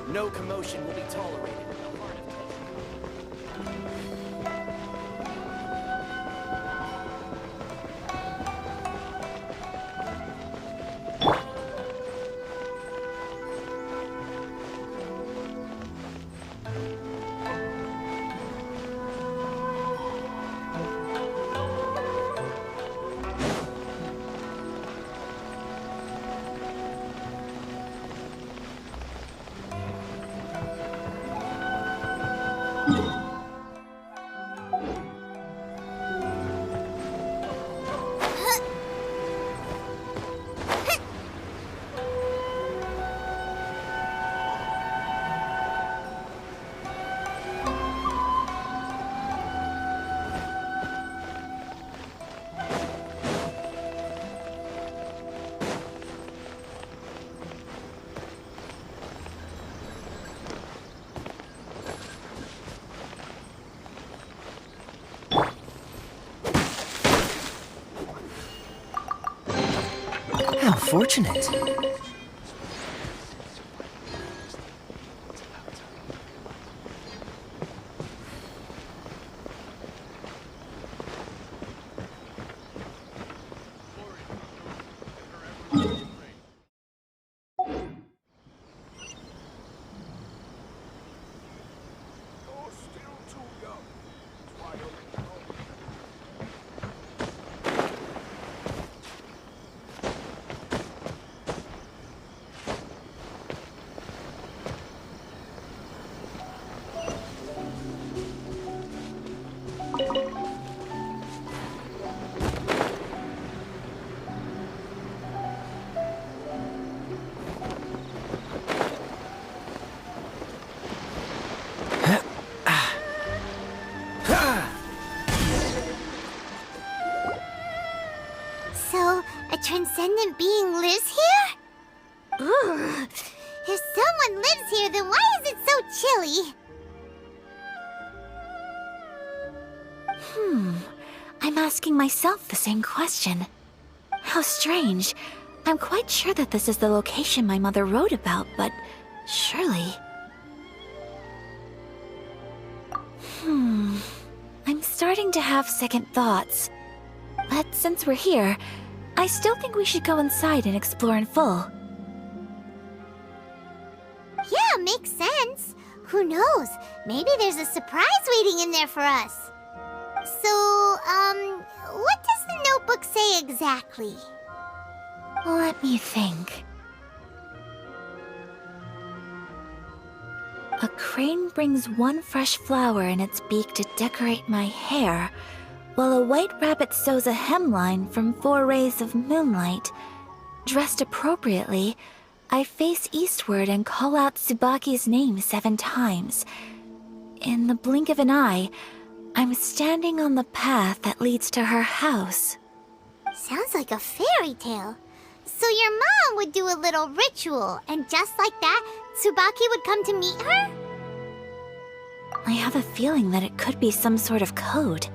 No commotion will be tolerated in the heart of town. How fortunate. So, a transcendent being lives here? Ugh. If someone lives here, then why is it so chilly? I'm asking myself the same question. How strange. I'm quite sure that this is the location my mother wrote about, but surely... I'm starting to have second thoughts. But since we're here, I still think we should go inside and explore in full. Yeah, makes sense. Who knows? Maybe there's a surprise waiting in there for us. So, what does the notebook say exactly? Let me think. A crane brings one fresh flower in its beak to decorate my hair, while a white rabbit sews a hemline from 4 rays of moonlight. Dressed appropriately, I face eastward and call out Tsubaki's name 7 times. In the blink of an eye, I'm standing on the path that leads to her house. Sounds like a fairy tale. So your mom would do a little ritual, and just like that, Tsubaki would come to meet her? I have a feeling that it could be some sort of code.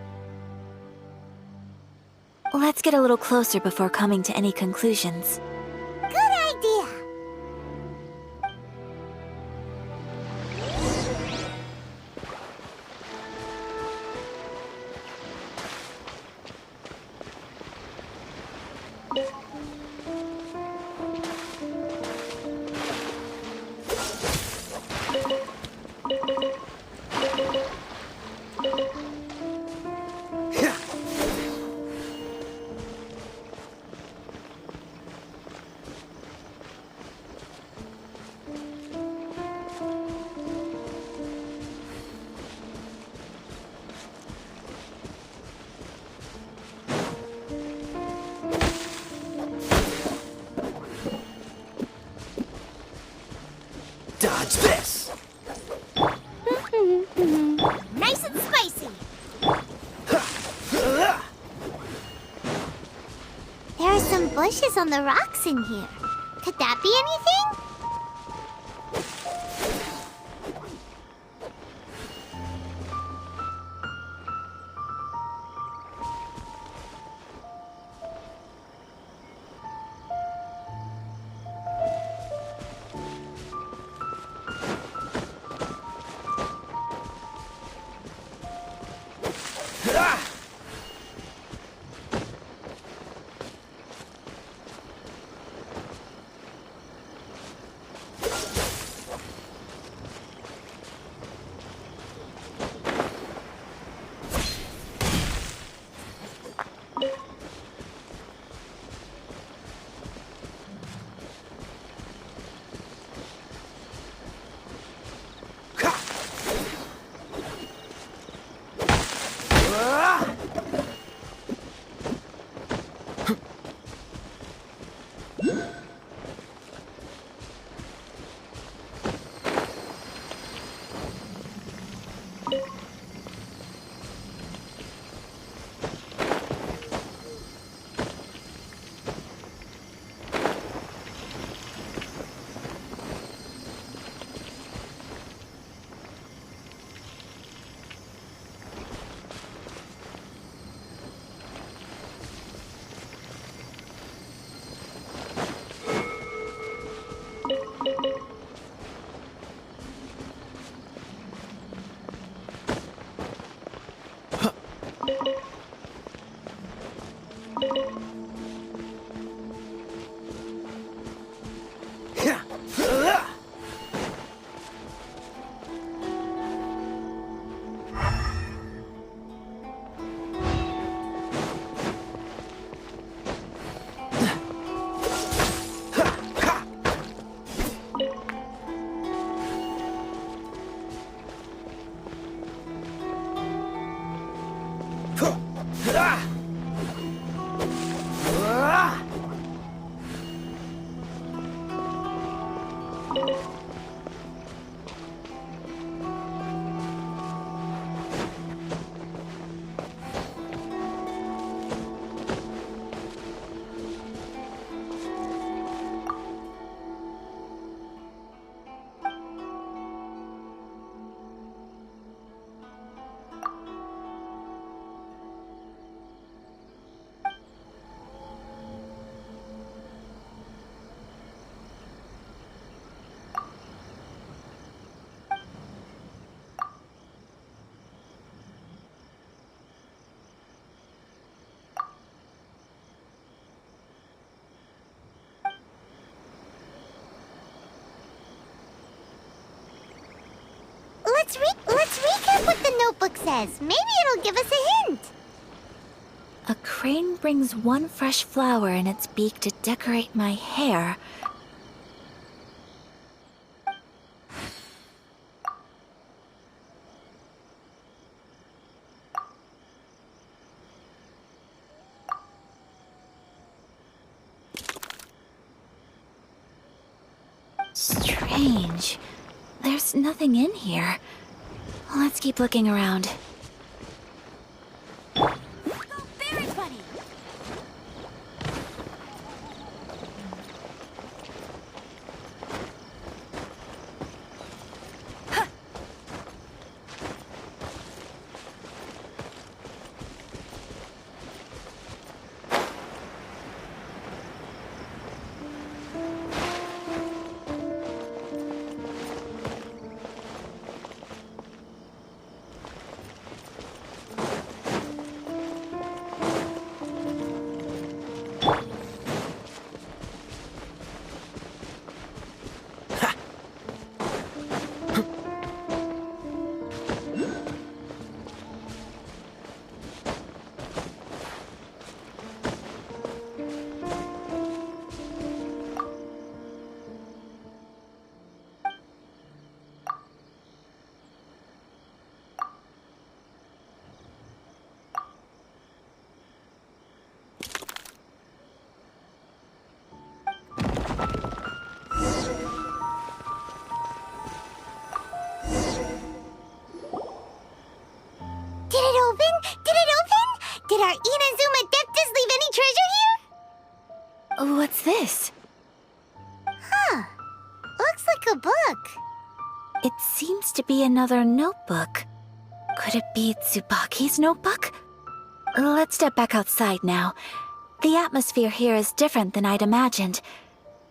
Let's get a little closer before coming to any conclusions. Good idea. Dodge this! Nice and spicy. There are some bushes on the rocks in here. Could that be anything? Let's recap what the notebook says. Maybe it'll give us a hint. A crane brings one fresh flower in its beak to decorate my hair. Strange. There's nothing in here. Let's keep looking around. Berry Bunny! Did it open? Did it open? Did our Inazuma Adeptus leave any treasure here? What's this? Huh. Looks like a book. It seems to be another notebook. Could it be Tsubaki's notebook? Let's step back outside now. The atmosphere here is different than I'd imagined.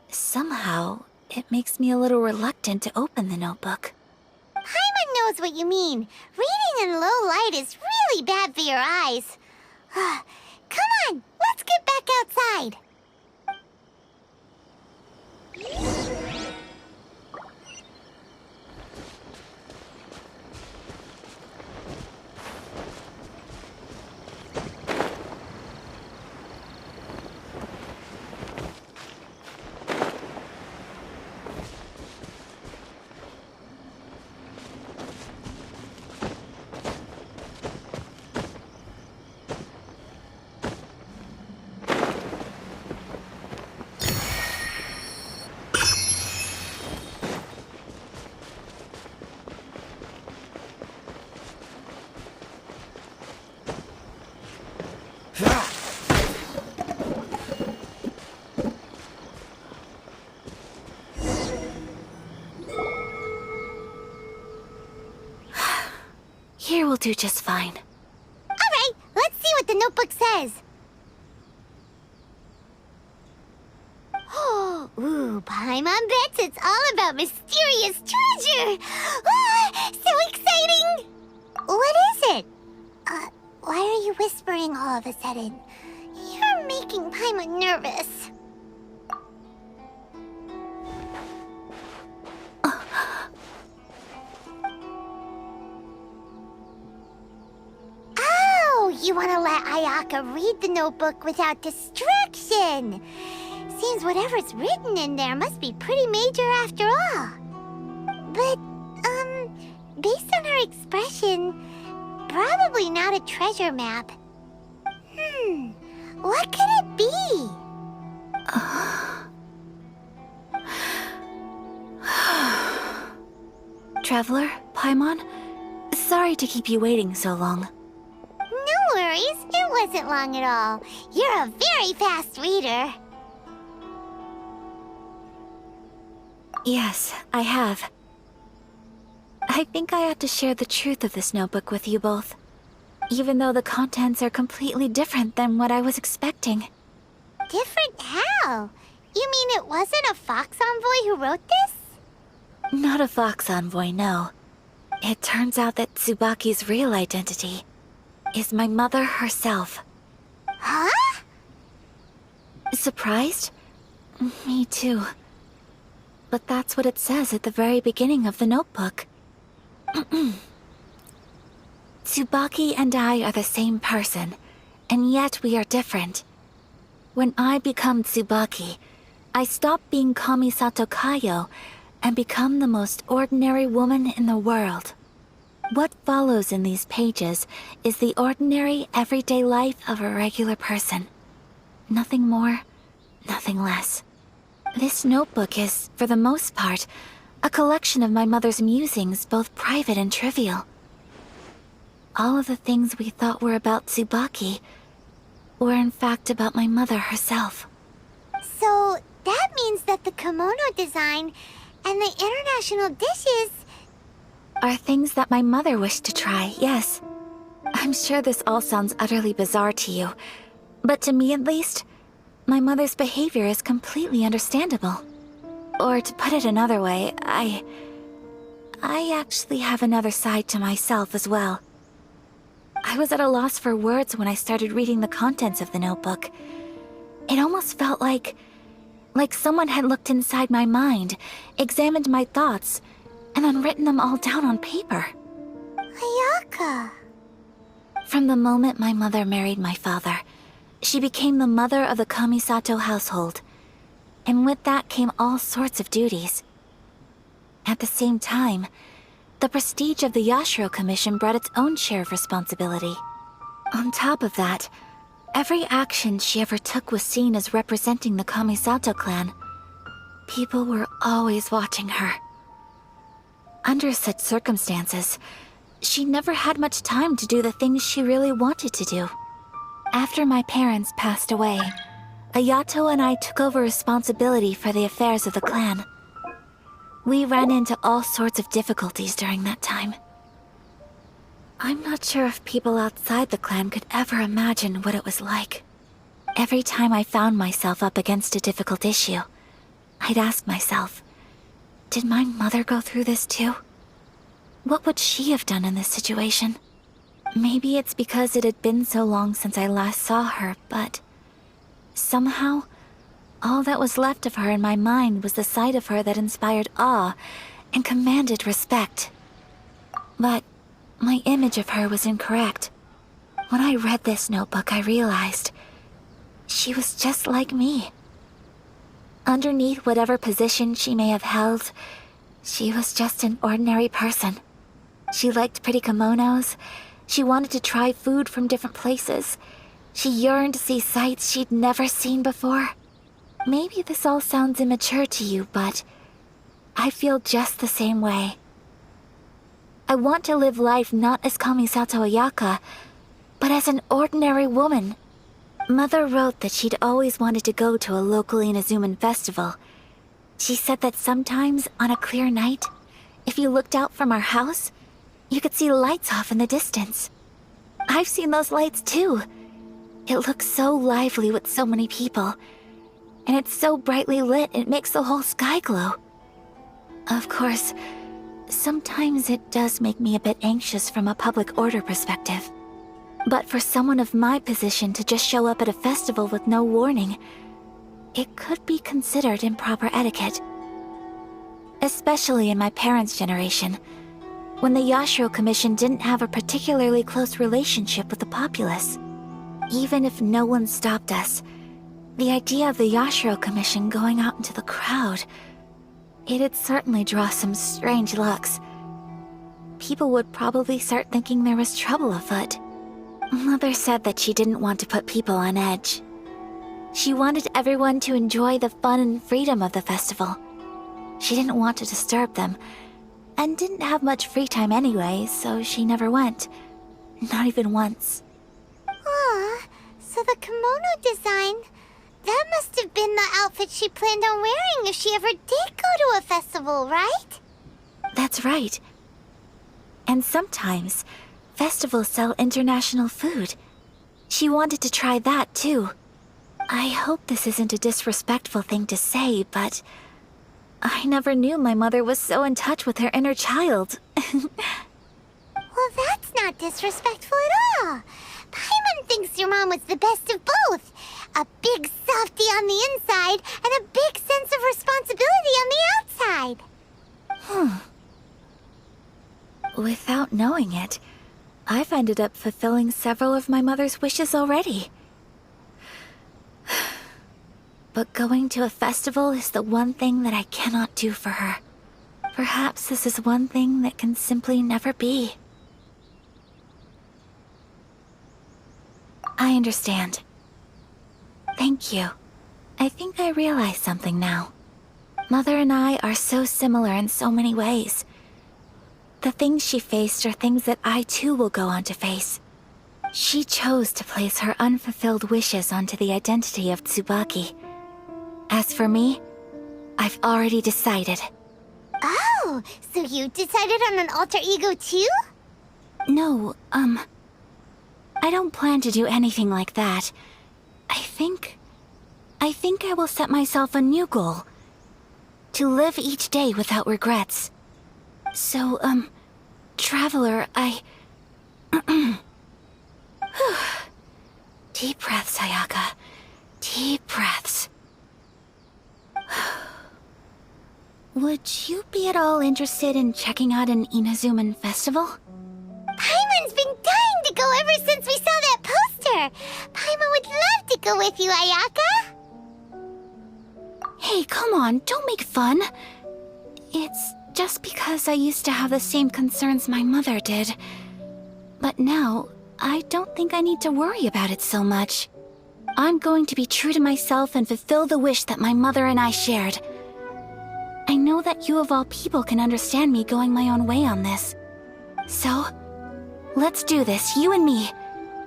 Somehow, it makes me a little reluctant to open the notebook. Paimon knows what you mean. Reading in low light is really bad for your eyes. Come on, let's get back outside. Here will do just fine. Alright, let's see what the notebook says. Ooh, Paimon bets it's all about mysterious treasure! Ah, so exciting! What is it? Why are you whispering all of a sudden? You're making Paimon nervous. Oh, you want to let Ayaka read the notebook without distraction. Seems whatever's written in there must be pretty major after all. But, based on her expression, probably not a treasure map. What could it be? Traveler, Paimon, sorry to keep you waiting so long. No worries, it wasn't long at all. You're a very fast reader. Yes, I have. I think I ought to share the truth of this notebook with you both, even though the contents are completely different than what I was expecting. Different how? You mean it wasn't a Fox Envoy who wrote this? Not a Fox Envoy, no. It turns out that Tsubaki's real identity is my mother herself. Huh? Surprised? Me too. But that's what it says at the very beginning of the notebook. Tsubaki and I are the same person, and yet we are different. When I become Tsubaki, I stop being Kamisato Kayo and become the most ordinary woman in the world. What follows in these pages is the ordinary, everyday life of a regular person. Nothing more, nothing less. This notebook is, for the most part, a collection of my mother's musings, both private and trivial. All of the things we thought were about Tsubaki were in fact about my mother herself. So, that means that the kimono design and the international dishes... Are things that my mother wished to try, yes. I'm sure this all sounds utterly bizarre to you, but to me at least, my mother's behavior is completely understandable. Or to put it another way, I actually have another side to myself as well. I was at a loss for words when I started reading the contents of the notebook. It almost felt like someone had looked inside my mind, examined my thoughts, and then written them all down on paper. Ayaka. From the moment my mother married my father, she became the mother of the Kamisato household, and with that came all sorts of duties. At the same time, the prestige of the Yashiro Commission brought its own share of responsibility. On top of that, every action she ever took was seen as representing the Kamisato clan. People were always watching her. Under such circumstances, she never had much time to do the things she really wanted to do. After my parents passed away, Ayato and I took over responsibility for the affairs of the clan. We ran into all sorts of difficulties during that time. I'm not sure if people outside the clan could ever imagine what it was like. Every time I found myself up against a difficult issue, I'd ask myself, did my mother go through this too? What would she have done in this situation? Maybe it's because it had been so long since I last saw her, but somehow, all that was left of her in my mind was the sight of her that inspired awe and commanded respect. But my image of her was incorrect. When I read this notebook, I realized she was just like me. Underneath whatever position she may have held, she was just an ordinary person. She liked pretty kimonos. She wanted to try food from different places. She yearned to see sights she'd never seen before. Maybe this all sounds immature to you, but I feel just the same way. I want to live life not as Kamisato Ayaka, but as an ordinary woman. Mother wrote that she'd always wanted to go to a local Inazuman festival. She said that sometimes, on a clear night, if you looked out from our house, You could see lights off in the distance. I've seen those lights too. It looks so lively with so many people. And it's so brightly lit, it makes the whole sky glow. Of course, sometimes it does make me a bit anxious from a public order perspective. But for someone of my position to just show up at a festival with no warning, it could be considered improper etiquette. Especially in my parents' generation, when the Yashiro Commission didn't have a particularly close relationship with the populace. Even if no one stopped us, the idea of the Yashiro Commission going out into the crowd, it'd certainly draw some strange looks. People would probably start thinking there was trouble afoot. Mother said that she didn't want to put people on edge. She wanted everyone to enjoy the fun and freedom of the festival. She didn't want to disturb them, and didn't have much free time anyway, so she never went. Not even once. Aw, so the kimono design, that must have been the outfit she planned on wearing if she ever did go to a festival, right? That's right. And sometimes, festivals sell international food. She wanted to try that too. I hope this isn't a disrespectful thing to say, but I never knew my mother was so in touch with her inner child. Well, that's not disrespectful at all. Paimon thinks your mom was the best of both. A big softie on the inside and a big sense of responsibility on the outside. Without knowing it, I've ended up fulfilling several of my mother's wishes already. But going to a festival is the one thing that I cannot do for her. Perhaps this is one thing that can simply never be. I understand. Thank you. I think I realize something now. Mother and I are so similar in so many ways. The things she faced are things that I too will go on to face. She chose to place her unfulfilled wishes onto the identity of Tsubaki. As for me, I've already decided. Oh, so you decided on an alter ego too? No, I don't plan to do anything like that. I think I will set myself a new goal. To live each day without regrets. So, Traveler, Deep breaths, Ayaka. Deep breaths. Would you be at all interested in checking out an Inazuman festival? Paimon's been dying to go ever since we saw that poster. Paimon would love to go with you, Ayaka. Hey, come on, don't make fun. It's just because I used to have the same concerns my mother did. But now, I don't think I need to worry about it so much. I'm going to be true to myself and fulfill the wish that my mother and I shared. I know that you of all people can understand me going my own way on this. So, let's do this, you and me.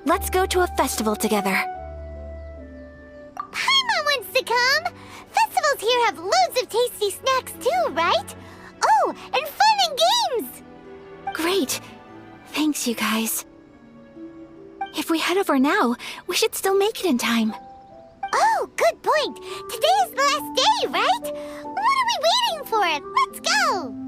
Let's go to a festival together. Paimon wants to come! Festivals here have loads of tasty snacks too, right? Oh, and fun and games! Great. Thanks, you guys. If we head over now, we should still make it in time. Oh, good point. Today is the last day, right? What are we waiting for? Let's go!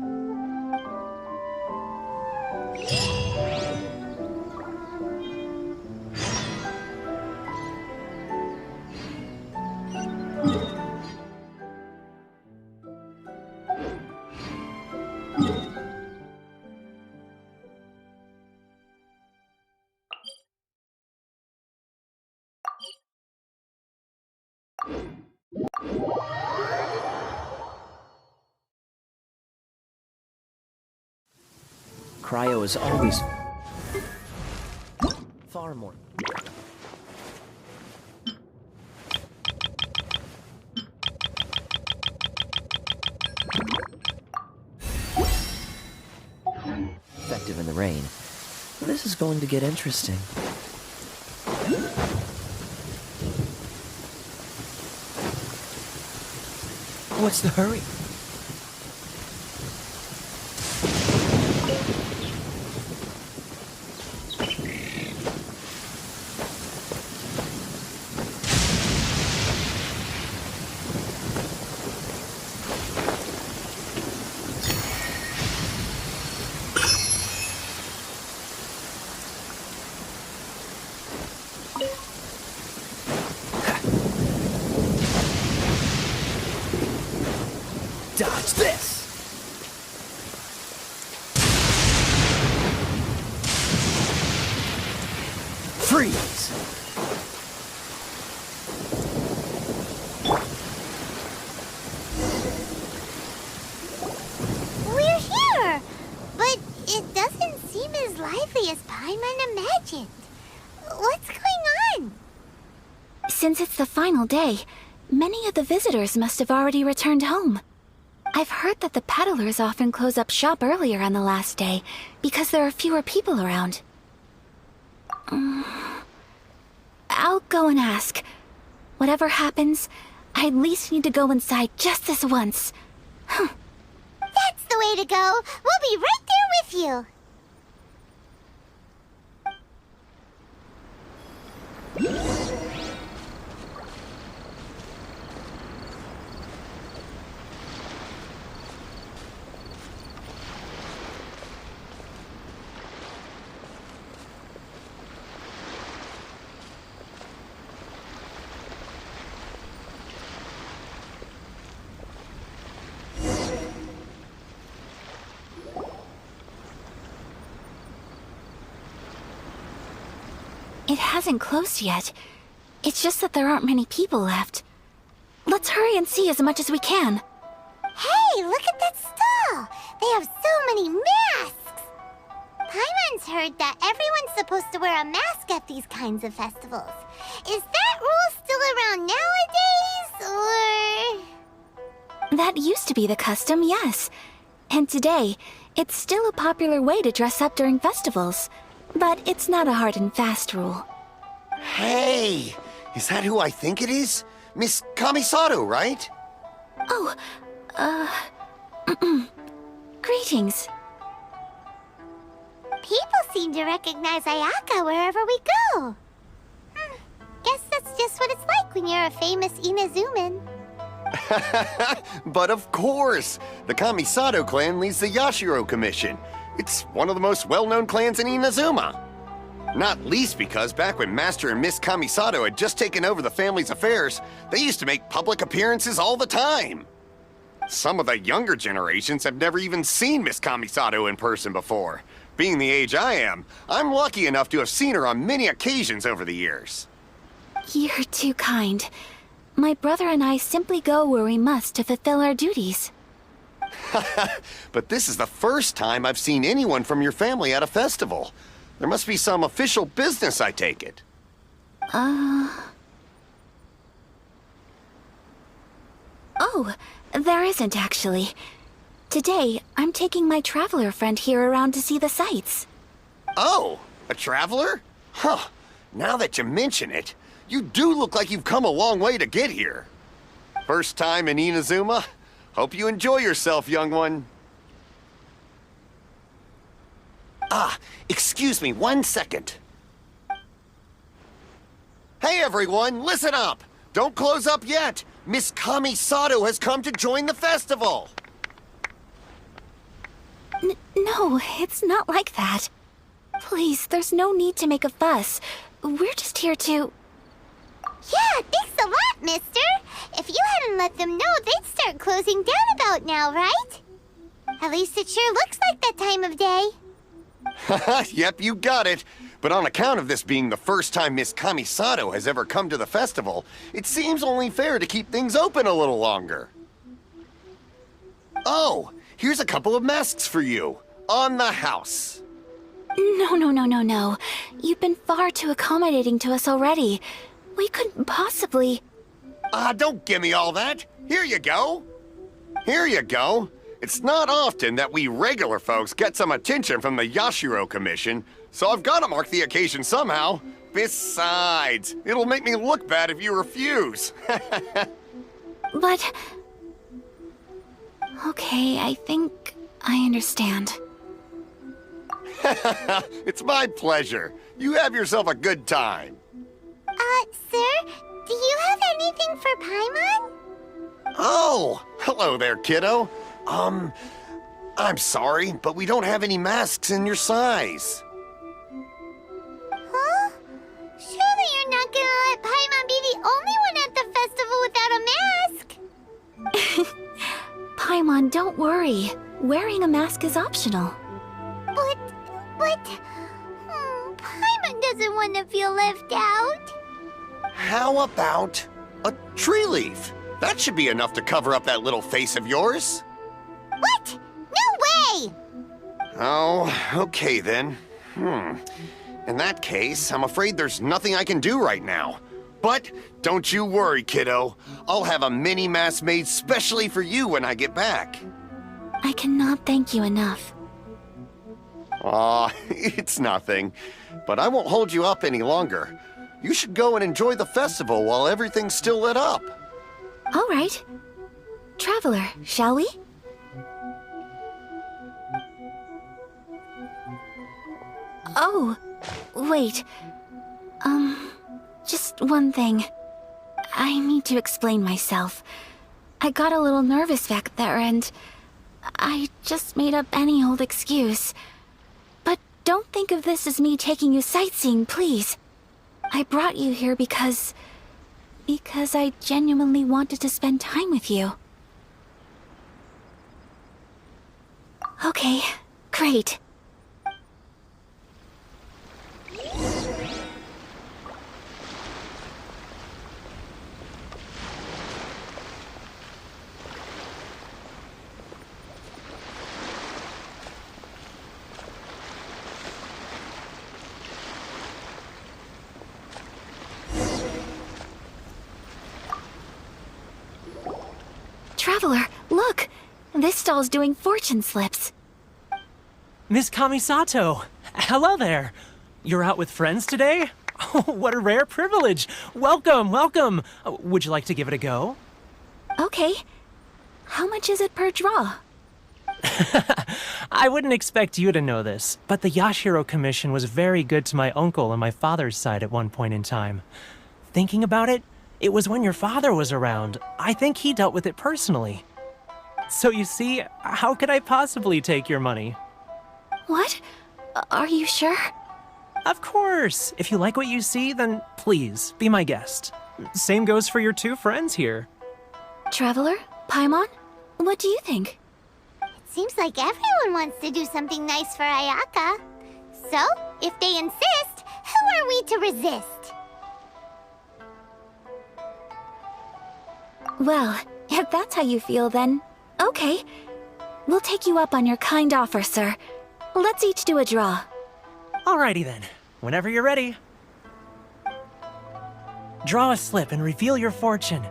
Cryo is always far more. Effective in the rain. This is going to get interesting. What's the hurry? Watch this! Freeze! We're here! But it doesn't seem as lively as Paimon imagined. What's going on? Since it's the final day, many of the visitors must have already returned home. I've heard that the peddlers often close up shop earlier on the last day because there are fewer people around. I'll go and ask. Whatever happens, I at least need to go inside just this once. That's the way to go. We'll be right there with you. It hasn't closed yet. It's just that there aren't many people left. Let's hurry and see as much as we can. Hey, look at that stall! They have so many masks! Paimon's heard that everyone's supposed to wear a mask at these kinds of festivals. Is that rule still around nowadays, or...? That used to be the custom, yes. And today, it's still a popular way to dress up during festivals. But it's not a hard and fast rule. Hey! Is that who I think it is? Miss Kamisato, right? Oh, greetings. People seem to recognize Ayaka wherever we go. Guess that's just what it's like when you're a famous Inazuman. But of course! The Kamisato clan leads the Yashiro Commission. It's one of the most well-known clans in Inazuma. Not least because back when Master and Miss Kamisato had just taken over the family's affairs, they used to make public appearances all the time. Some of the younger generations have never even seen Miss Kamisato in person before. Being the age I am, I'm lucky enough to have seen her on many occasions over the years. You're too kind. My brother and I simply go where we must to fulfill our duties. But this is the first time I've seen anyone from your family at a festival. There must be some official business, I take it. Oh, there isn't actually. Today, I'm taking my traveler friend here around to see the sights. Oh, a traveler? Huh. Now that you mention it, you do look like you've come a long way to get here. First time in Inazuma? Hope you enjoy yourself, young one. Ah, excuse me 1 second. Hey everyone, listen up! Don't close up yet! Miss Kamisato has come to join the festival! No, it's not like that. Please, there's no need to make a fuss. We're just here to... Yeah, thanks a lot, mister. If you hadn't let them know, they'd start closing down about now, right? At least it sure looks like that time of day. Yep, you got it. But on account of this being the first time Miss Kamisato has ever come to the festival, it seems only fair to keep things open a little longer. Oh, here's a couple of masks for you. On the house. No. You've been far too accommodating to us already. We couldn't possibly... Don't give me all that. Here you go. Here you go. It's not often that we regular folks get some attention from the Yashiro Commission, so I've got to mark the occasion somehow. Besides, it'll make me look bad if you refuse. But... Okay, I think I understand. It's my pleasure. You have yourself a good time. Sir, do you have anything for Paimon? Oh, hello there, kiddo. I'm sorry, but we don't have any masks in your size. Huh? Surely you're not gonna let Paimon be the only one at the festival without a mask? Paimon, don't worry. Wearing a mask is optional. Paimon doesn't want to feel left out. How about a tree leaf? That should be enough to cover up that little face of yours. What? No way! Oh, okay then. In that case, I'm afraid there's nothing I can do right now. But don't you worry, kiddo. I'll have a mini mask made specially for you when I get back. I cannot thank you enough. Aw, it's nothing. But I won't hold you up any longer. You should go and enjoy the festival while everything's still lit up. All right. Traveler, shall we? Oh, wait. Just one thing. I need to explain myself. I got a little nervous back there and I just made up any old excuse. But don't think of this as me taking you sightseeing, please. I brought you here because I genuinely wanted to spend time with you. Okay, great. Traveler, look! This stall's doing fortune slips. Miss Kamisato! Hello there! You're out with friends today? Oh, what a rare privilege! Welcome, welcome! Would you like to give it a go? Okay. How much is it per draw? I wouldn't expect you to know this, but the Yashiro Commission was very good to my uncle on my father's side at one point in time. Thinking about it, it was when your father was around. I think he dealt with it personally. So you see, how could I possibly take your money? What? Are you sure? Of course! If you like what you see, then please, be my guest. Same goes for your two friends here. Traveler? Paimon? What do you think? Seems like everyone wants to do something nice for Ayaka. So, if they insist, who are we to resist? Well, if that's how you feel, then okay. We'll take you up on your kind offer, sir. Let's each do a draw. Alrighty then, whenever you're ready. Draw a slip and reveal your fortune.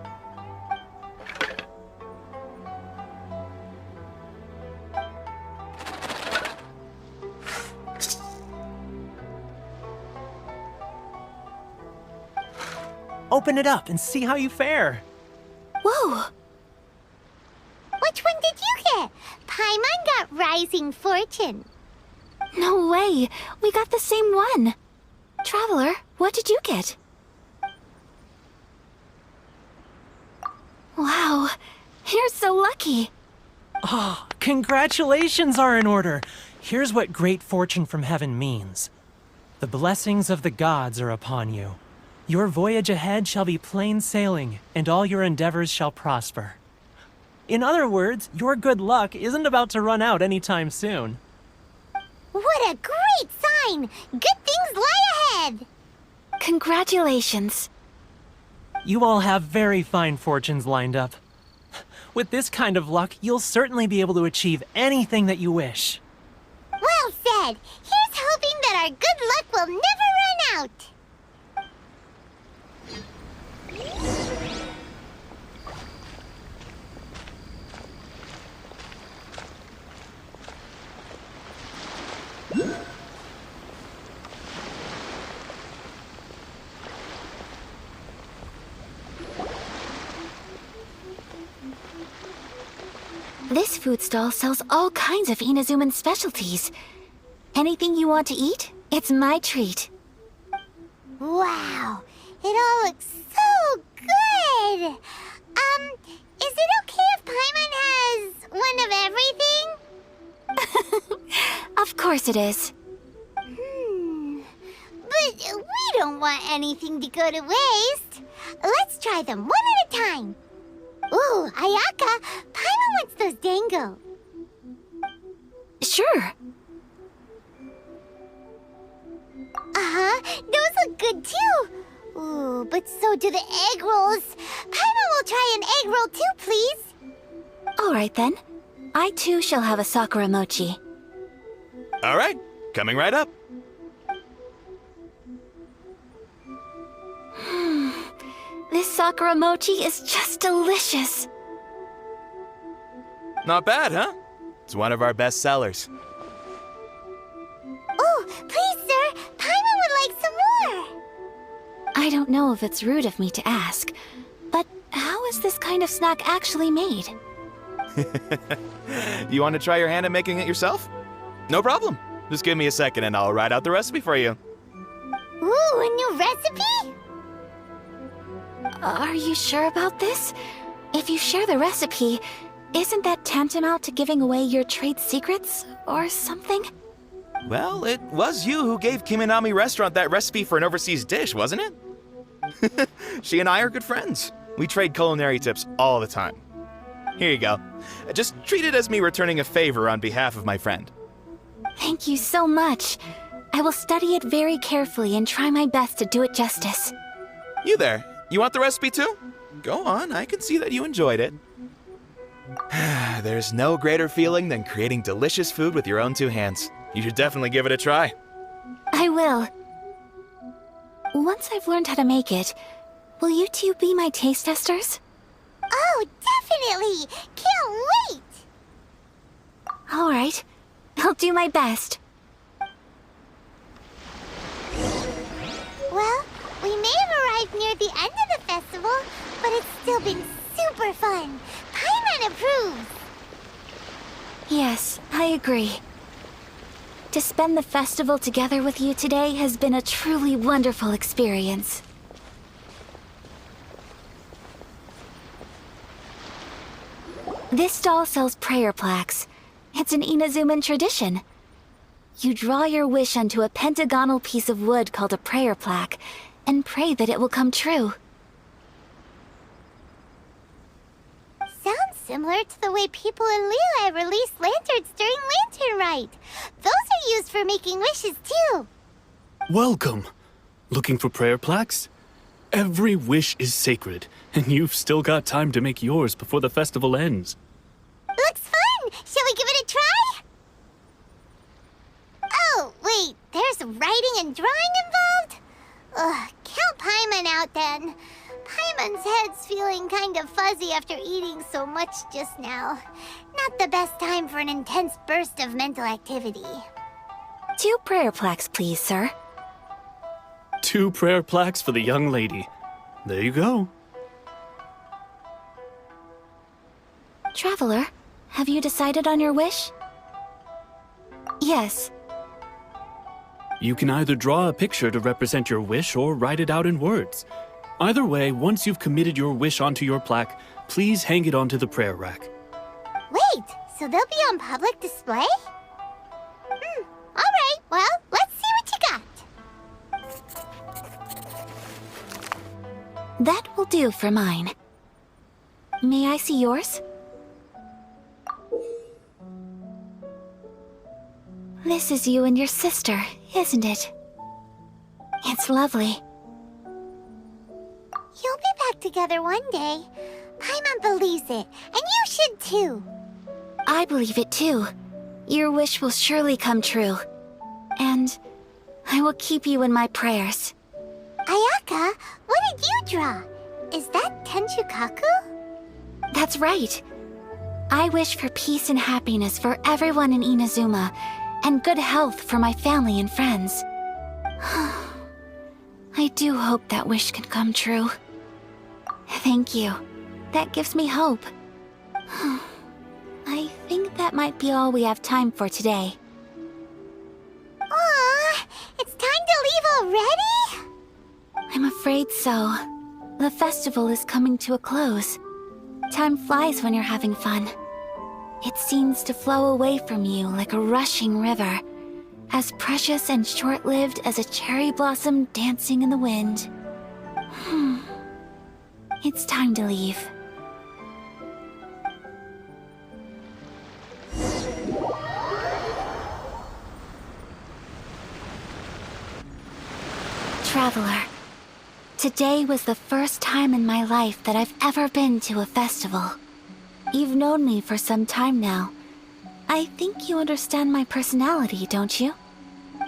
Open it up and see how you fare. Whoa! Which one did you get? Paimon got Rising Fortune. No way! We got the same one! Traveler, what did you get? Wow, you're so lucky! Oh, congratulations are in order. Here's what great fortune from heaven means. The blessings of the gods are upon you. Your voyage ahead shall be plain sailing, and all your endeavors shall prosper. In other words, your good luck isn't about to run out anytime soon. What a great sign! Good things lie ahead! Congratulations. You all have very fine fortunes lined up. With this kind of luck, you'll certainly be able to achieve anything that you wish. Well said! Here's hoping that our good luck will never run out! This food stall sells all kinds of Inazuman specialties. Anything you want to eat, it's my treat. Wow, it all looks so good! Is it okay if Paimon has one of everything? Of course it is. But we don't want anything to go to waste. Let's try them one at a time. Ooh, Ayaka, Paimon wants those dango. Sure. Uh-huh, those look good too. Ooh, but so do the egg rolls. Paimon will try an egg roll too, please. All right then. I too shall have a Sakura mochi. All right, coming right up. This Sakura mochi is just delicious. Not bad, huh? It's one of our best sellers. Oh, please, sir. Paimon would like some more. I don't know if it's rude of me to ask, but how is this kind of snack actually made? You want to try your hand at making it yourself? No problem. Just give me a second and I'll write out the recipe for you. Ooh, a new recipe? Are you sure about this? If you share the recipe, isn't that tantamount to giving away your trade secrets or something? Well, it was you who gave Kiminami Restaurant that recipe for an overseas dish, wasn't it? She and I are good friends. We trade culinary tips all the time. Here you go. Just treat it as me returning a favor on behalf of my friend. Thank you so much. I will study it very carefully and try my best to do it justice. You there. You want the recipe too? Go on, I can see that you enjoyed it. There's no greater feeling than creating delicious food with your own two hands. You should definitely give it a try. I will. Once I've learned how to make it, will you two be my taste testers? Oh, definitely. Can't wait. All right. I'll do my best. Well, we may have arrived near the end of the festival, but it's still been super fun. Paimon approves. Yes, I agree. To spend the festival together with you today has been a truly wonderful experience. This stall sells prayer plaques. It's an Inazuman tradition. You draw your wish onto a pentagonal piece of wood called a prayer plaque, and pray that it will come true. Sounds similar to the way people in Liyue release lanterns during Lantern Rite. Those are used for making wishes too. Welcome. Looking for prayer plaques? Every wish is sacred, and you've still got time to make yours before the festival ends. Looks fun! Shall we give it a try? Oh, wait, there's writing and drawing involved? Ugh, count Paimon out then. Paimon's head's feeling kind of fuzzy after eating so much just now. Not the best time for an intense burst of mental activity. 2 prayer plaques, please, sir. 2 prayer plaques for the young lady. There you go. Traveler, have you decided on your wish? Yes. You can either draw a picture to represent your wish or write it out in words. Either way, once you've committed your wish onto your plaque, please hang it onto the prayer rack. Wait, so they'll be on public display? Alright, well, let's see what you got. That will do for mine. May I see yours? This is you and your sister, isn't it? It's lovely. You'll be back together one day. Paimon believes it, and you should too. I believe it too. Your wish will surely come true. And I will keep you in my prayers. Ayaka, what did you draw? Is that Tenchukaku? That's right. I wish for peace and happiness for everyone in Inazuma, and good health for my family and friends. I do hope that wish can come true. Thank you. That gives me hope. I think that might be all we have time for today. Aw, it's time to leave already? I'm afraid so. The festival is coming to a close. Time flies when you're having fun. It seems to flow away from you like a rushing river, as precious and short-lived as a cherry blossom dancing in the wind. It's time to leave. Traveler, today was the first time in my life that I've ever been to a festival. You've known me for some time now. I think you understand my personality, don't you?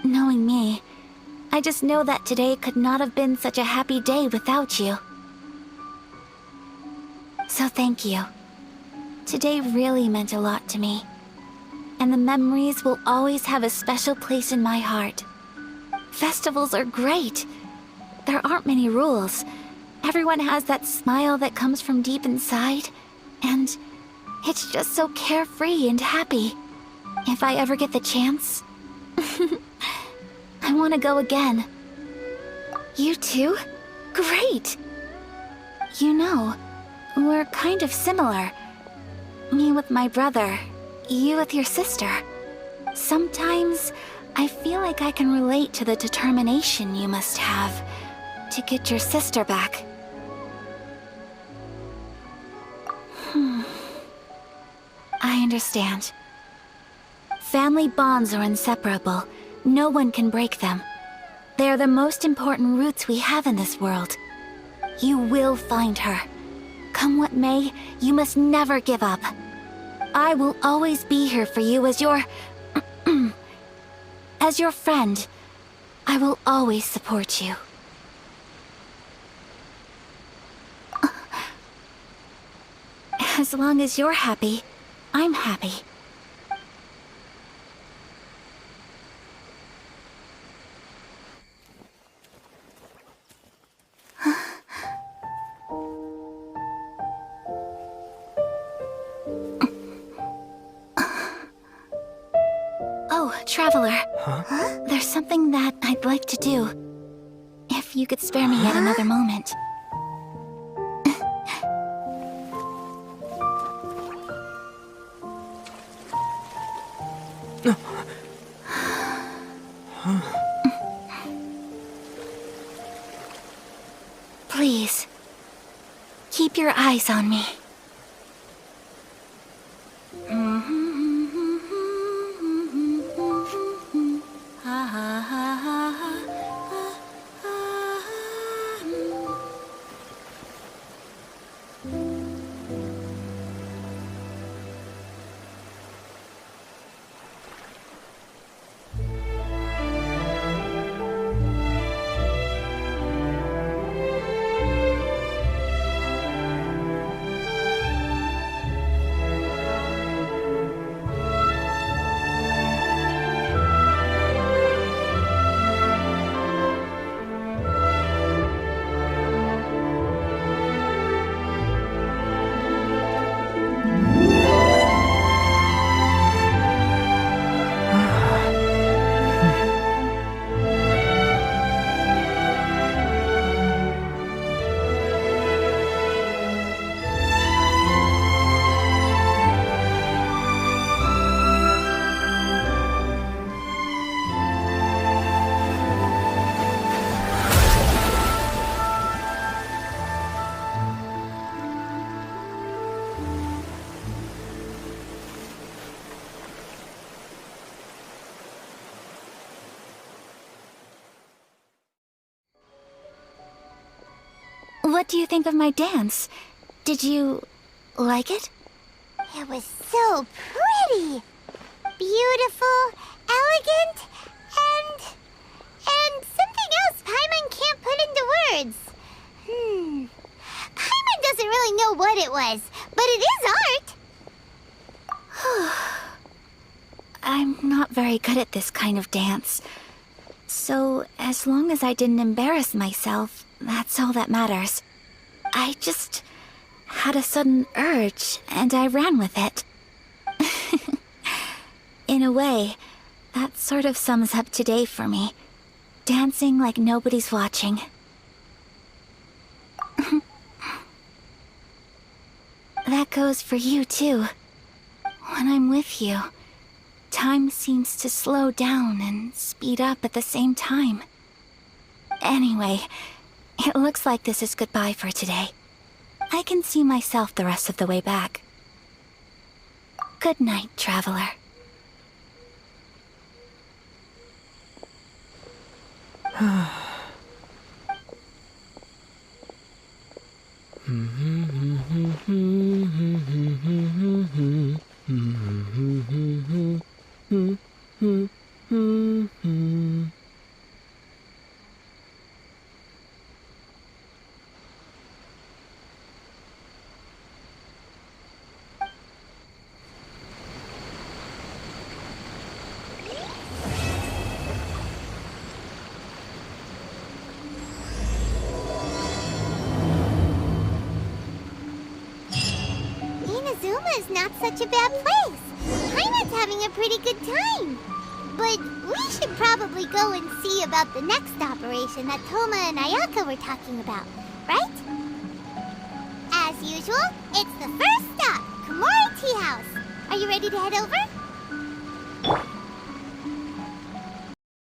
Knowing me, I just know that today could not have been such a happy day without you. So thank you. Today really meant a lot to me. And the memories will always have a special place in my heart. Festivals are great. There aren't many rules. Everyone has that smile that comes from deep inside. And it's just so carefree and happy. If I ever get the chance, I want to go again. You too? Great! You know, we're kind of similar. Me with my brother, you with your sister. Sometimes I feel like I can relate to the determination you must have to get your sister back. I understand. Family bonds are inseparable. No one can break them. They are the most important roots we have in this world. You will find her. Come what may, you must never give up. I will always be here for you as your... as your friend. I will always support you. As long as you're happy, I'm happy. Oh, Traveler. Huh? There's something that I'd like to do. If you could spare me yet another moment. Please, keep your eyes on me. What do you think of my dance? Did you like it? It was so pretty. Beautiful, elegant, and something else Paimon can't put into words. Paimon doesn't really know what it was, but it is art. I'm not very good at this kind of dance. So, as long as I didn't embarrass myself, that's all that matters. I just had a sudden urge, and I ran with it. In a way, that sort of sums up today for me. Dancing like nobody's watching. That goes for you, too. When I'm with you, time seems to slow down and speed up at the same time. Anyway, it looks like this is goodbye for today. I can see myself the rest of the way back. Good night, Traveler. Inazuma is not such a bad place. Paimon's having a pretty good time. But we should probably go and see about the next operation that Toma and Ayaka were talking about, right? As usual, it's the first stop, Komori Tea House. Are you ready to head over?